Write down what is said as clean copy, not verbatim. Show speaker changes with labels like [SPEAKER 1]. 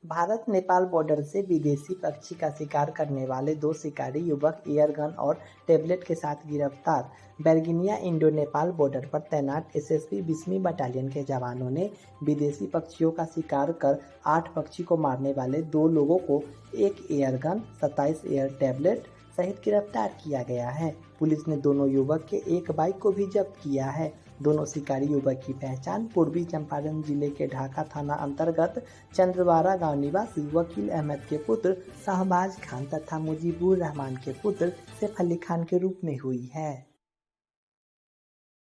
[SPEAKER 1] Bharat Nepal border से विदेशी पक्षी का शिकार करने वाले 2 शिकारी युवक एयर गन और टेबलेट के साथ गिरफ्तार। बैरगनिया इंडो नेपाल बॉर्डर पर तैनात एसएसबी 20वीं बटालियन के जवानों ने विदेशी पक्षियों का शिकार कर 8 पक्षी को मारने वाले 2 लोगों को 1 एयर गन 27 एयर टैबलेट सहित गिरफ्तार किया गया है। पुलिस ने दोनों युवक के एक बाइक को भी जब्त किया है। दोनों शिकारी युवक की पहचान पूर्वी चंपारण जिले के ढाका थाना अंतर्गत चंद्रवारा गांव निवासी वकील अहमद के पुत्र शहबाज खान तथा मुजीबुर रहमान के पुत्र सैफ अली खान के रूप में हुई है।